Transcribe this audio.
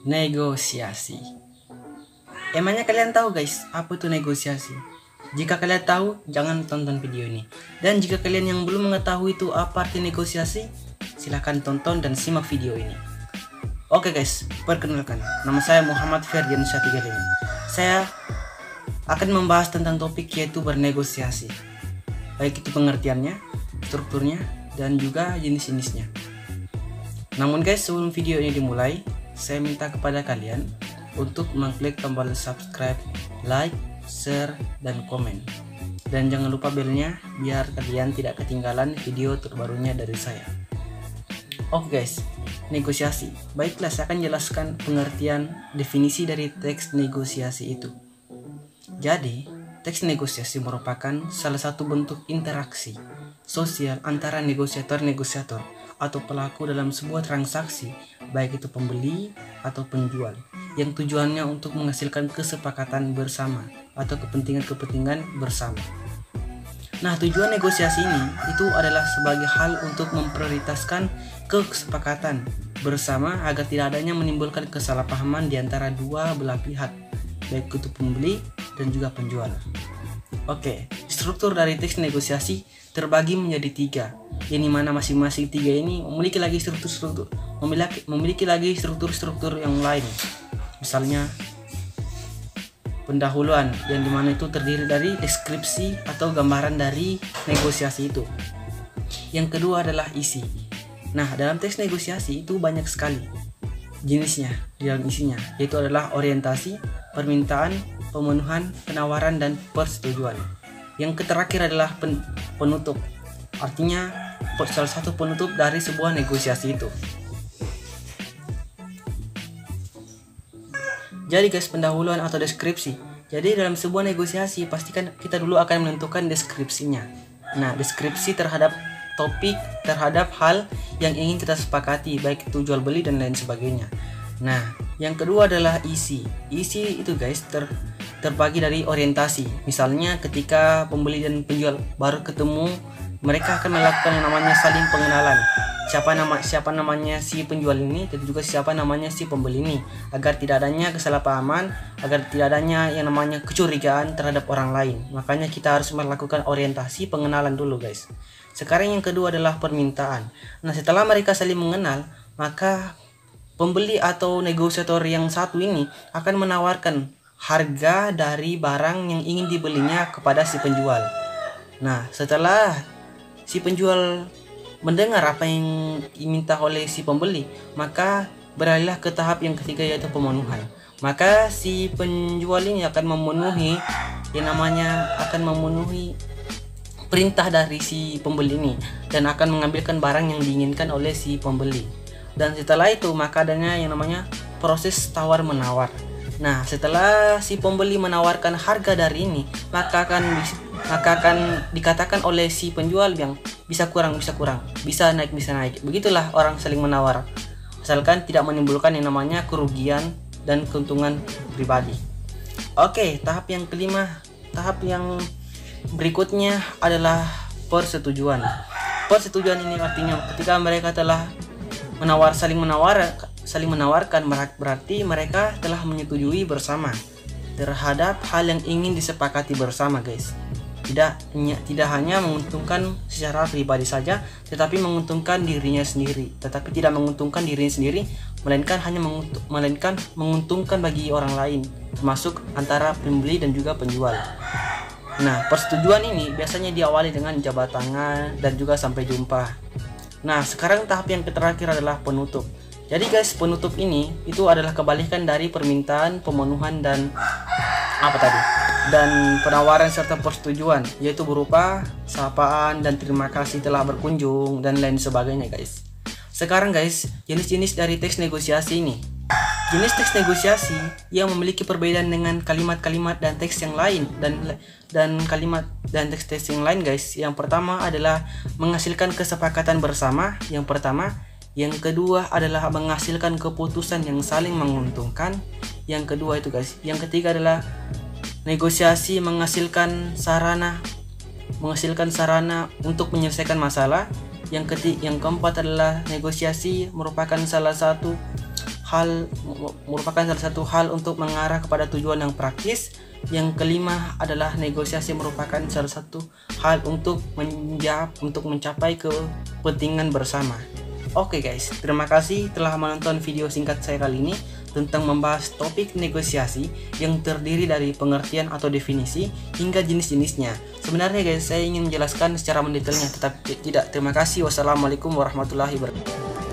Negosiasi. Emangnya kalian tahu guys, apa itu negosiasi? Jika kalian tahu, jangan tonton video ini. Dan jika kalian yang belum mengetahui itu apa arti negosiasi, silahkan tonton dan simak video ini. Oke guys, perkenalkan, nama saya Muhammad Ferdian Syatigalini. Saya akan membahas tentang topik yaitu bernegosiasi, baik itu pengertiannya, strukturnya, dan juga jenis-jenisnya. Namun guys, sebelum video ini dimulai, saya minta kepada kalian untuk mengklik tombol subscribe, like, share, dan komen. Dan jangan lupa belnya biar kalian tidak ketinggalan video terbarunya dari saya. Oke guys, negosiasi. Baiklah, saya akan jelaskan pengertian definisi dari teks negosiasi itu. Jadi, teks negosiasi merupakan salah satu bentuk interaksi sosial antara negosiator-negosiator atau pelaku dalam sebuah transaksi, baik itu pembeli atau penjual, yang tujuannya untuk menghasilkan kesepakatan bersama atau kepentingan-kepentingan bersama. Nah, tujuan negosiasi ini itu adalah sebagai hal untuk memprioritaskan kesepakatan bersama agar tidak adanya menimbulkan kesalahpahaman di antara dua belah pihak, baik itu pembeli dan juga penjual. Oke, struktur dari teks negosiasi terbagi menjadi 3, yang dimana masing-masing 3 ini memiliki lagi struktur yang lain. Misalnya pendahuluan, yang dimana itu terdiri dari deskripsi atau gambaran dari negosiasi itu. Yang kedua adalah isi. Nah, dalam teks negosiasi itu banyak sekali jenisnya di dalam isinya, yaitu adalah orientasi, permintaan, pemenuhan, penawaran, dan persetujuan. Yang terakhir adalah penutup, artinya salah satu penutup dari sebuah negosiasi itu. Jadi guys, pendahuluan atau deskripsi. Jadi dalam sebuah negosiasi pastikan kita dulu akan menentukan deskripsinya. Nah, deskripsi terhadap topik, terhadap hal yang ingin kita sepakati, baik itu jual beli dan lain sebagainya. Nah, yang kedua adalah isi. Isi itu guys terbagi dari orientasi. Misalnya ketika pembeli dan penjual baru ketemu, mereka akan melakukan yang namanya saling pengenalan. Siapa namanya si penjual ini dan juga siapa namanya si pembeli ini, agar tidak adanya kesalahpahaman, agar tidak adanya yang namanya kecurigaan terhadap orang lain. Makanya kita harus melakukan orientasi pengenalan dulu guys. Sekarang yang kedua adalah permintaan. Nah, setelah mereka saling mengenal, maka pembeli atau negosiator yang satu ini akan menawarkan harga dari barang yang ingin dibelinya kepada si penjual. Nah, setelah si penjual mendengar apa yang diminta oleh si pembeli, maka beralihlah ke tahap yang ketiga, yaitu pemenuhan. Maka si penjual ini akan memenuhi perintah dari si pembeli ini dan akan mengambilkan barang yang diinginkan oleh si pembeli. Dan setelah itu maka adanya yang namanya proses tawar menawar. Nah, setelah si pembeli menawarkan harga dari ini, maka akan dikatakan oleh si penjual yang bisa kurang, bisa naik. Begitulah orang saling menawar, asalkan tidak menimbulkan yang namanya kerugian dan keuntungan pribadi. Oke, tahap yang kelima, tahap yang berikutnya adalah persetujuan. Persetujuan ini artinya ketika mereka telah saling menawarkan, berarti mereka telah menyetujui bersama terhadap hal yang ingin disepakati bersama guys. Tidak hanya menguntungkan secara pribadi saja, tetapi menguntungkan dirinya sendiri. Tetapi tidak menguntungkan dirinya sendiri, melainkan menguntungkan bagi orang lain, termasuk antara pembeli dan juga penjual. Nah, persetujuan ini biasanya diawali dengan jabat tangan dan juga sampai jumpa. Nah, sekarang tahap yang terakhir adalah penutup. Jadi guys, penutup ini itu adalah kebalikan dari permintaan, pemenuhan, dan penawaran serta persetujuan, yaitu berupa sapaan dan terima kasih telah berkunjung dan lain sebagainya guys. Sekarang guys, jenis-jenis dari teks negosiasi ini. Jenis teks negosiasi yang memiliki perbedaan dengan kalimat-kalimat dan teks yang lain dan kalimat dan teks yang lain guys. Yang pertama adalah menghasilkan kesepakatan bersama. Yang kedua adalah menghasilkan keputusan yang saling menguntungkan. Yang kedua itu guys. Yang ketiga adalah negosiasi menghasilkan sarana untuk menyelesaikan masalah. Yang keempat adalah negosiasi merupakan salah satu salah satu hal untuk mengarah kepada tujuan yang praktis. Yang kelima adalah negosiasi merupakan salah satu hal untuk mencapai kepentingan bersama. Oke guys, terima kasih telah menonton video singkat saya kali ini tentang membahas topik negosiasi yang terdiri dari pengertian atau definisi hingga jenis-jenisnya. Sebenarnya guys, saya ingin menjelaskan secara mendetailnya, tetapi tidak. Terima kasih. Wassalamualaikum warahmatullahi wabarakatuh.